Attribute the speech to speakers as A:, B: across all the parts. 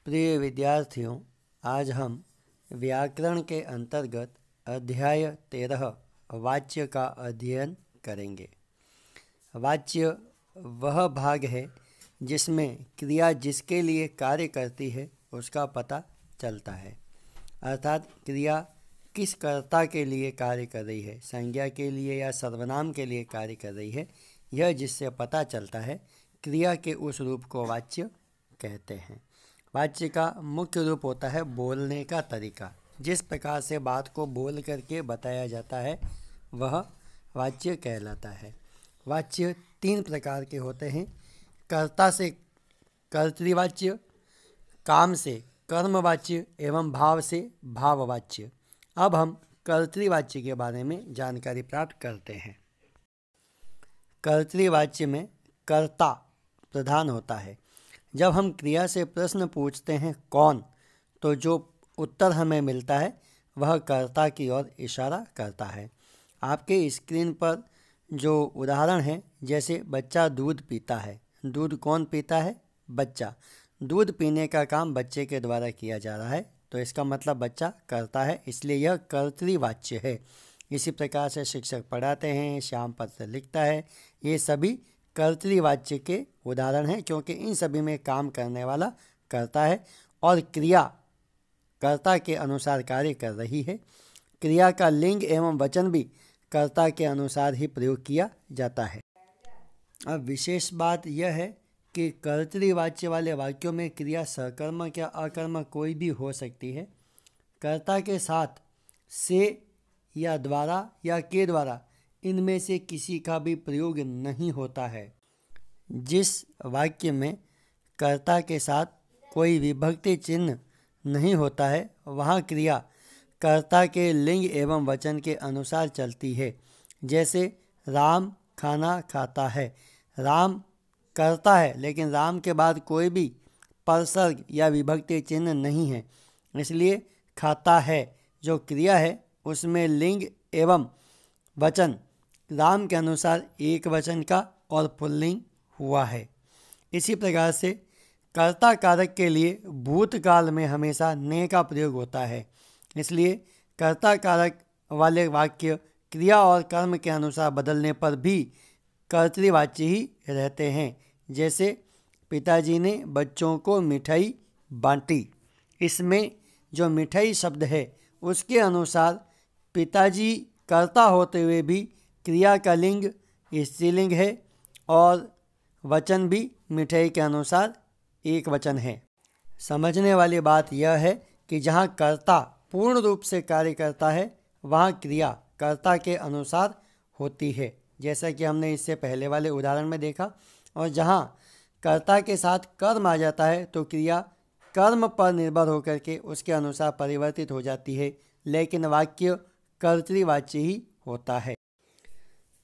A: प्रिय विद्यार्थियों, आज हम व्याकरण के अंतर्गत अध्याय 13 वाच्य का अध्ययन करेंगे। वाच्य वह भाग है जिसमें क्रिया जिसके लिए कार्य करती है उसका पता चलता है, अर्थात क्रिया किस कर्ता के लिए कार्य कर रही है, संज्ञा के लिए या सर्वनाम के लिए कार्य कर रही है, यह जिससे पता चलता है क्रिया के उस रूप को वाच्य कहते हैं। वाच्य का मुख्य रूप होता है बोलने का तरीका। जिस प्रकार से बात को बोल करके बताया जाता है वह वाच्य कहलाता है। वाच्य 3 प्रकार के होते हैं: कर्ता से कर्तृवाच्य, काम से कर्मवाच्य एवं भाव से भाववाच्य। अब हम कर्तृवाच्य के बारे में जानकारी प्राप्त करते हैं। कर्तृवाच्य में कर्ता प्रधान होता है। जब हम क्रिया से प्रश्न पूछते हैं कौन, तो जो उत्तर हमें मिलता है वह कर्ता की ओर इशारा करता है। आपके स्क्रीन पर जो उदाहरण है, जैसे बच्चा दूध पीता है। दूध कौन पीता है? बच्चा। दूध पीने का काम बच्चे के द्वारा किया जा रहा है, तो इसका मतलब बच्चा करता है, इसलिए यह कर्तृवाच्य है। इसी प्रकार से शिक्षक पढ़ाते हैं, श्याम पत्र लिखता है, ये सभी कर्तृवाच्य के उदाहरण हैं, क्योंकि इन सभी में काम करने वाला कर्ता है और क्रिया कर्ता के अनुसार कार्य कर रही है। क्रिया का लिंग एवं वचन भी कर्ता के अनुसार ही प्रयोग किया जाता है। अब विशेष बात यह है कि कर्तृवाच्य वाले वाक्यों में क्रिया सकर्मक या अकर्मक कोई भी हो सकती है। कर्ता के साथ से या द्वारा या के द्वारा इनमें से किसी का भी प्रयोग नहीं होता है। जिस वाक्य में कर्ता के साथ कोई विभक्ति चिन्ह नहीं होता है वहाँ क्रिया कर्ता के लिंग एवं वचन के अनुसार चलती है। जैसे राम खाना खाता है। राम करता है, लेकिन राम के बाद कोई भी परसर्ग या विभक्ति चिन्ह नहीं है, इसलिए खाता है जो क्रिया है उसमें लिंग एवं वचन राम के अनुसार एक वचन का और पुल्लिंग हुआ है। इसी प्रकार से कर्ता कारक के लिए भूतकाल में हमेशा ने का प्रयोग होता है, इसलिए कर्ता कारक वाले वाक्य क्रिया और कर्म के अनुसार बदलने पर भी कर्तृवाच्य ही रहते हैं। जैसे पिताजी ने बच्चों को मिठाई बांटी। इसमें जो मिठाई शब्द है उसके अनुसार पिताजी कर्ता होते हुए भी क्रिया का लिंग स्त्रीलिंग है और वचन भी मिठाई के अनुसार एक वचन है। समझने वाली बात यह है कि जहाँ कर्ता पूर्ण रूप से कार्य करता है वहाँ क्रिया कर्ता के अनुसार होती है, जैसा कि हमने इससे पहले वाले उदाहरण में देखा। और जहाँ कर्ता के साथ कर्म आ जाता है तो क्रिया कर्म पर निर्भर होकर के उसके अनुसार परिवर्तित हो जाती है, लेकिन वाक्य कर्तृवाच्य ही होता है।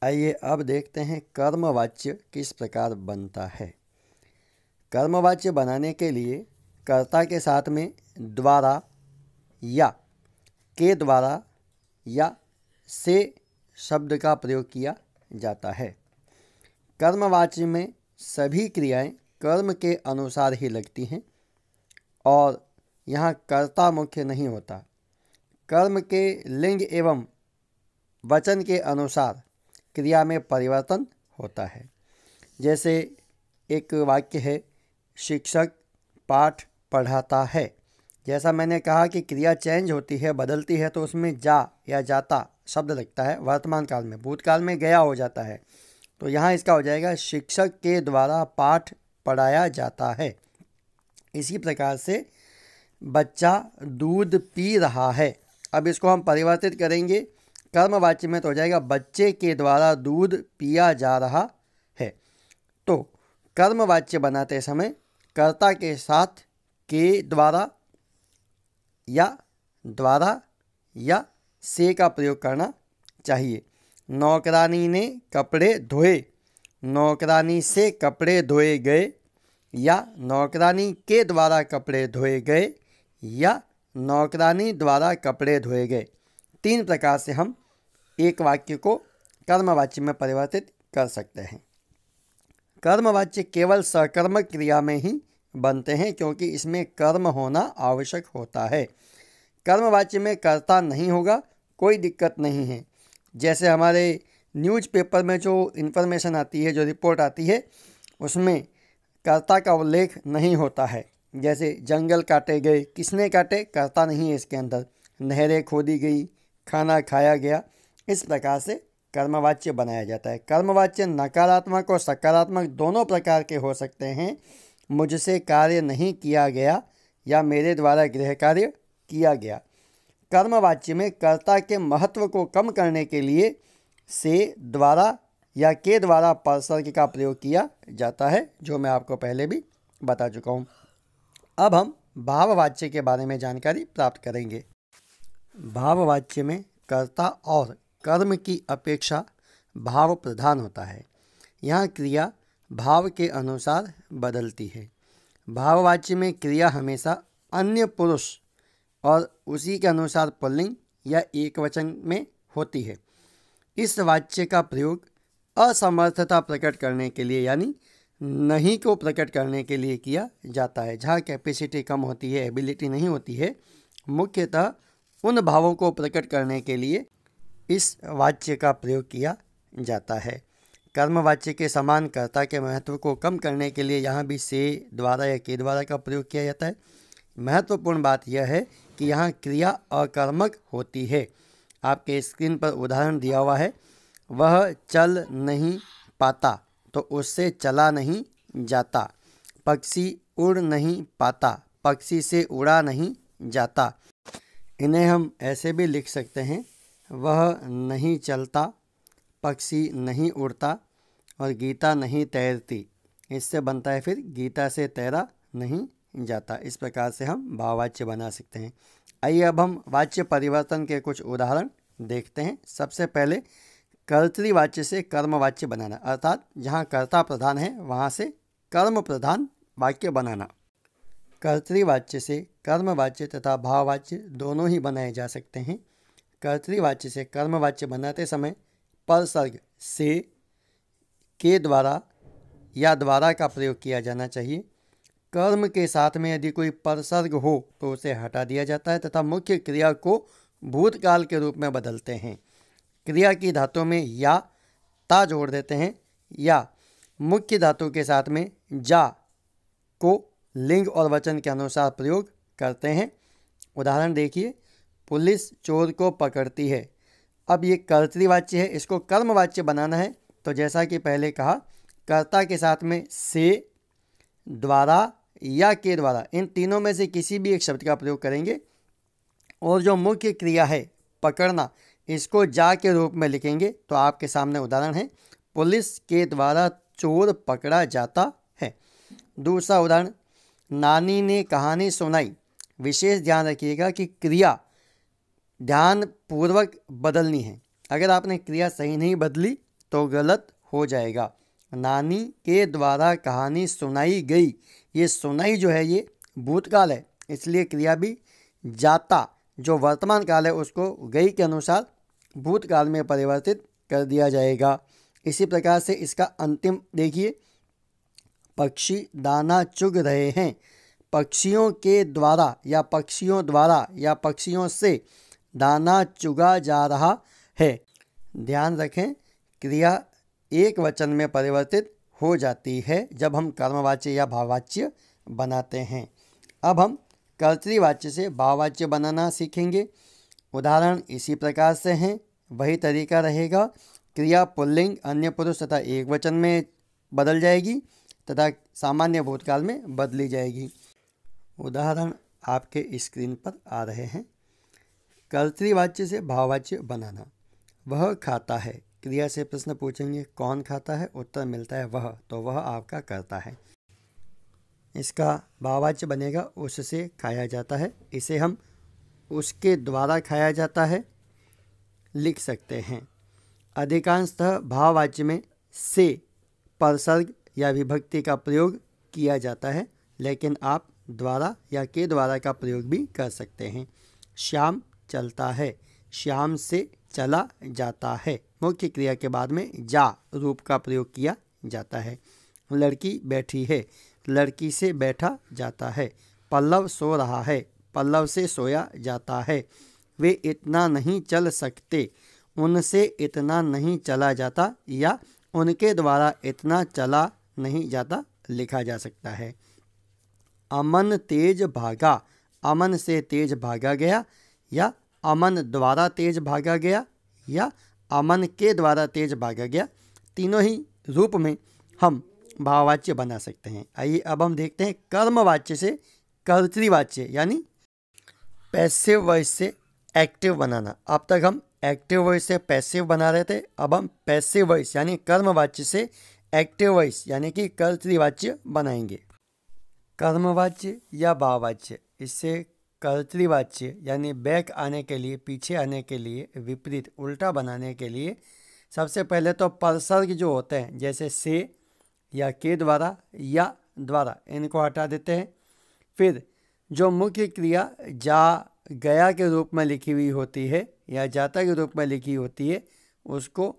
A: आइए अब देखते हैं कर्मवाच्य किस प्रकार बनता है। कर्मवाच्य बनाने के लिए कर्ता के साथ में द्वारा या के द्वारा या से शब्द का प्रयोग किया जाता है। कर्मवाच्य में सभी क्रियाएं कर्म के अनुसार ही लगती हैं और यहाँ कर्ता मुख्य नहीं होता। कर्म के लिंग एवं वचन के अनुसार क्रिया में परिवर्तन होता है। जैसे एक वाक्य है, शिक्षक पाठ पढ़ाता है। जैसा मैंने कहा कि क्रिया चेंज होती है, बदलती है, तो उसमें जा या जाता शब्द लगता है वर्तमान काल में। भूतकाल में गया हो जाता है, तो यहाँ इसका हो जाएगा शिक्षक के द्वारा पाठ पढ़ाया जाता है। इसी प्रकार से बच्चा दूध पी रहा है। अब इसको हम परिवर्तित करेंगे कर्मवाच्य में, तो हो जाएगा बच्चे के द्वारा दूध पिया जा रहा है। तो कर्मवाच्य बनाते समय कर्ता के साथ के द्वारा या से का प्रयोग करना चाहिए। नौकरानी ने कपड़े धोए। नौकरानी से कपड़े धोए गए, या नौकरानी के द्वारा कपड़े धोए गए, या नौकरानी द्वारा कपड़े धोए गए। 3 प्रकार से हम एक वाक्य को कर्मवाच्य में परिवर्तित कर सकते हैं। कर्मवाच्य केवल सकर्मक क्रिया में ही बनते हैं क्योंकि इसमें कर्म होना आवश्यक होता है। कर्मवाच्य में कर्ता नहीं होगा, कोई दिक्कत नहीं है। जैसे हमारे न्यूज़पेपर में जो इन्फॉर्मेशन आती है, जो रिपोर्ट आती है, उसमें कर्ता का उल्लेख नहीं होता है। जैसे जंगल काटे गए, किसने काटे? कर्ता नहीं है इसके अंदर। नहरें खोदी गई, खाना खाया गया। इस प्रकार से कर्मवाच्य बनाया जाता है। कर्मवाच्य नकारात्मक और सकारात्मक दोनों प्रकार के हो सकते हैं। मुझसे कार्य नहीं किया गया या मेरे द्वारा गृह कार्य किया गया। कर्मवाच्य में कर्ता के महत्व को कम करने के लिए से, द्वारा या के द्वारा परसर्ग का प्रयोग किया जाता है, जो मैं आपको पहले भी बता चुका हूँ। अब हम भाववाच्य के बारे में जानकारी प्राप्त करेंगे। भाववाच्य में कर्ता और कर्म की अपेक्षा भाव प्रधान होता है। यहाँ क्रिया भाव के अनुसार बदलती है। भाववाच्य में क्रिया हमेशा अन्य पुरुष और उसी के अनुसार पुल्लिंग या एकवचन में होती है। इस वाच्य का प्रयोग असमर्थता प्रकट करने के लिए यानी नहीं को प्रकट करने के लिए किया जाता है। जहाँ कैपेसिटी कम होती है, एबिलिटी नहीं होती है, मुख्यतः उन भावों को प्रकट करने के लिए इस वाच्य का प्रयोग किया जाता है। कर्मवाच्य के समान कर्ता के महत्व को कम करने के लिए यहाँ भी से, द्वारा या के द्वारा का प्रयोग किया जाता है। महत्वपूर्ण बात यह है कि यहाँ क्रिया अकर्मक होती है। आपके स्क्रीन पर उदाहरण दिया हुआ है, वह चल नहीं पाता तो उससे चला नहीं जाता। पक्षी उड़ नहीं पाता, पक्षी से उड़ा नहीं जाता। इन्हें हम ऐसे भी लिख सकते हैं, वह नहीं चलता, पक्षी नहीं उड़ता और गीता नहीं तैरती। इससे बनता है फिर गीता से तैरा नहीं जाता। इस प्रकार से हम भाववाच्य बना सकते हैं। आइए अब हम वाच्य परिवर्तन के कुछ उदाहरण देखते हैं। सबसे पहले कर्तृवाच्य से कर्मवाच्य बनाना, अर्थात जहाँ कर्ता प्रधान है वहाँ से कर्म प्रधान वाक्य बनाना। कर्तृवाच्य से कर्मवाच्य तथा भाववाच्य दोनों ही बनाए जा सकते हैं। कर्तृवाच्य से कर्मवाच्य बनाते समय परसर्ग से, के द्वारा या द्वारा का प्रयोग किया जाना चाहिए। कर्म के साथ में यदि कोई परसर्ग हो तो उसे हटा दिया जाता है तथा मुख्य क्रिया को भूतकाल के रूप में बदलते हैं। क्रिया की धातु में या ता जोड़ देते हैं या मुख्य धातु के साथ में जा को लिंग और वचन के अनुसार प्रयोग करते हैं। उदाहरण देखिए, पुलिस चोर को पकड़ती है। अब ये कर्तृवाच्य है, इसको कर्मवाच्य बनाना है तो जैसा कि पहले कहा, कर्ता के साथ में से, द्वारा या के द्वारा, इन तीनों में से किसी भी एक शब्द का प्रयोग करेंगे और जो मुख्य क्रिया है पकड़ना, इसको जा के रूप में लिखेंगे। तो आपके सामने उदाहरण है, पुलिस के द्वारा चोर पकड़ा जाता है। दूसरा उदाहरण, नानी ने कहानी सुनाई। विशेष ध्यान रखिएगा कि क्रिया ध्यान पूर्वक बदलनी है। अगर आपने क्रिया सही नहीं बदली तो गलत हो जाएगा। नानी के द्वारा कहानी सुनाई गई, ये सुनाई जो है ये भूतकाल है, इसलिए क्रिया भी जाता जो वर्तमान काल है उसको गई के अनुसार भूतकाल में परिवर्तित कर दिया जाएगा। इसी प्रकार से इसका अंतिम देखिए, पक्षी दाना चुग रहे हैं। पक्षियों के द्वारा या पक्षियों से दाना चुगा जा रहा है। ध्यान रखें, क्रिया एक वचन में परिवर्तित हो जाती है जब हम कर्मवाच्य या भाववाच्य बनाते हैं। अब हम कर्तृवाच्य से भाववाच्य बनाना सीखेंगे। उदाहरण इसी प्रकार से हैं, वही तरीका रहेगा। क्रिया पुल्लिंग, अन्य पुरुष तथा एक वचन में बदल जाएगी तथा सामान्य भूतकाल में बदली जाएगी। उदाहरण आपके स्क्रीन पर आ रहे हैं। कर्तृवाच्य से भाववाच्य बनाना, वह खाता है। क्रिया से प्रश्न पूछेंगे कौन खाता है, उत्तर मिलता है वह, तो वह आपका कर्ता है। इसका भाववाच्य बनेगा उससे खाया जाता है। इसे हम उसके द्वारा खाया जाता है लिख सकते हैं। अधिकांशतः भाववाच्य में से, परसर्ग या विभक्ति का प्रयोग किया जाता है, लेकिन आप द्वारा या के द्वारा का प्रयोग भी कर सकते हैं। श्याम चलता है, श्याम से चला जाता है। मुख्य क्रिया के बाद में जा रूप का प्रयोग किया जाता है। लड़की बैठी है, लड़की से बैठा जाता है। पल्लव सो रहा है, पल्लव से सोया जाता है। वे इतना नहीं चल सकते, उनसे इतना नहीं चला जाता या उनके द्वारा इतना चला नहीं जाता लिखा जा सकता है। अमन तेज भागा, अमन से तेज भागा गया या अमन द्वारा तेज भागा गया या अमन के द्वारा तेज भागा गया, तीनों ही रूप में हम भाववाच्य बना सकते हैं। आइए अब हम देखते हैं कर्मवाच्य से कर्तृवाच्य यानी पैसिव वॉइस से एक्टिव बनाना। अब तक हम एक्टिव वॉइस से पैसिव बना रहे थे, अब हम पैसिव वॉइस यानी कर्मवाच्य से एक्टिव वॉइस यानी कि कर्तृवाच्य बनाएंगे। कर्मवाच्य या भाववाच्य, इससे कर्तृवाच्य यानी बैक आने के लिए, पीछे आने के लिए, विपरीत उल्टा बनाने के लिए सबसे पहले तो परसर्ग जो होते हैं जैसे से या के द्वारा या द्वारा, इनको हटा देते हैं। फिर जो मुख्य क्रिया जा गया के रूप में लिखी हुई होती है या जाता के रूप में लिखी होती है उसको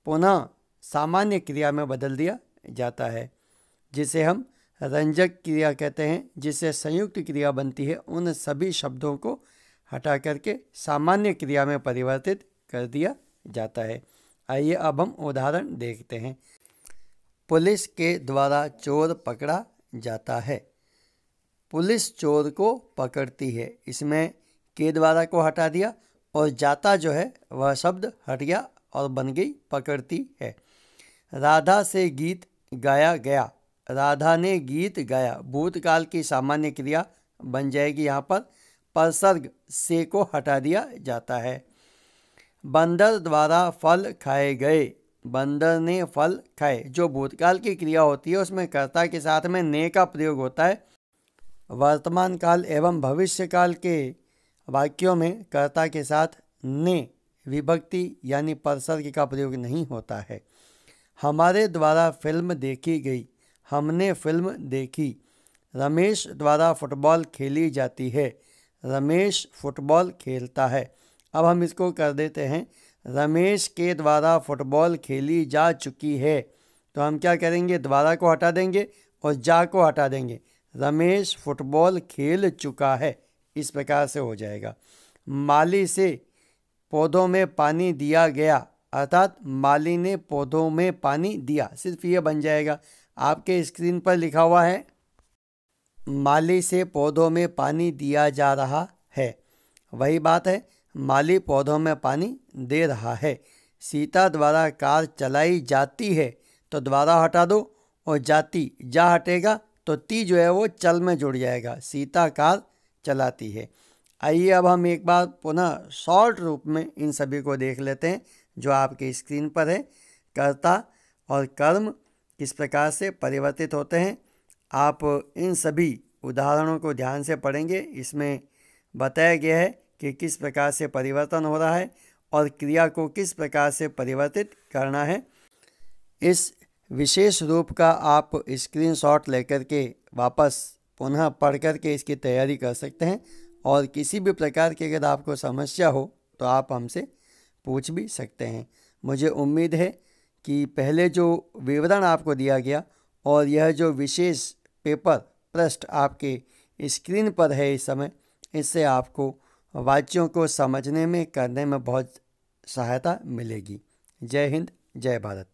A: पुनः सामान्य क्रिया में बदल दिया जाता है, जिसे हम रंजक क्रिया कहते हैं। जिससे संयुक्त क्रिया बनती है, उन सभी शब्दों को हटा करके सामान्य क्रिया में परिवर्तित कर दिया जाता है। आइए अब हम उदाहरण देखते हैं। पुलिस के द्वारा चोर पकड़ा जाता है, पुलिस चोर को पकड़ती है, इसमें के द्वारा को हटा दिया और जाता जो है वह शब्द हट गया और बन गई पकड़ती है। राधा से गीत गाया गया, राधा ने गीत गाया, भूतकाल की सामान्य क्रिया बन जाएगी। यहाँ पर परसर्ग से को हटा दिया जाता है। बंदर द्वारा फल खाए गए, बंदर ने फल खाए, जो भूतकाल की क्रिया होती है उसमें कर्ता के साथ में ने का प्रयोग होता है। वर्तमान काल एवं भविष्य काल के वाक्यों में कर्ता के साथ ने विभक्ति यानी परसर्ग का प्रयोग नहीं होता है। हमारे द्वारा फिल्म देखी गई, हमने फिल्म देखी। रमेश द्वारा फुटबॉल खेली जाती है, रमेश फुटबॉल खेलता है। अब हम इसको कर देते हैं, रमेश के द्वारा फुटबॉल खेली जा चुकी है, तो हम क्या करेंगे, द्वारा को हटा देंगे और जा को हटा देंगे। रमेश फुटबॉल खेल चुका है, इस प्रकार से हो जाएगा। माली से पौधों में पानी दिया गया, अर्थात माली ने पौधों में पानी दिया, सिर्फ ये बन जाएगा। आपके स्क्रीन पर लिखा हुआ है माली से पौधों में पानी दिया जा रहा है, वही बात है, माली पौधों में पानी दे रहा है। सीता द्वारा कार चलाई जाती है, तो द्वारा हटा दो और जाती जा हटेगा तो ती जो है वो चल में जुड़ जाएगा, सीता कार चलाती है। आइए अब हम एक बार पुनः शॉर्ट रूप में इन सभी को देख लेते हैं जो आपके स्क्रीन पर है। कर्ता और कर्म किस प्रकार से परिवर्तित होते हैं, आप इन सभी उदाहरणों को ध्यान से पढ़ेंगे। इसमें बताया गया है कि किस प्रकार से परिवर्तन हो रहा है और क्रिया को किस प्रकार से परिवर्तित करना है। इस विशेष रूप का आप स्क्रीनशॉट लेकर के वापस पुनः पढ़ कर के इसकी तैयारी कर सकते हैं और किसी भी प्रकार की अगर आपको समस्या हो तो आप हमसे पूछ भी सकते हैं। मुझे उम्मीद है कि पहले जो विवरण आपको दिया गया और यह जो विशेष पेपर पृष्ठ आपके स्क्रीन पर है इस समय, इससे आपको वाक्यों को समझने में करने में बहुत सहायता मिलेगी। जय हिंद, जय भारत।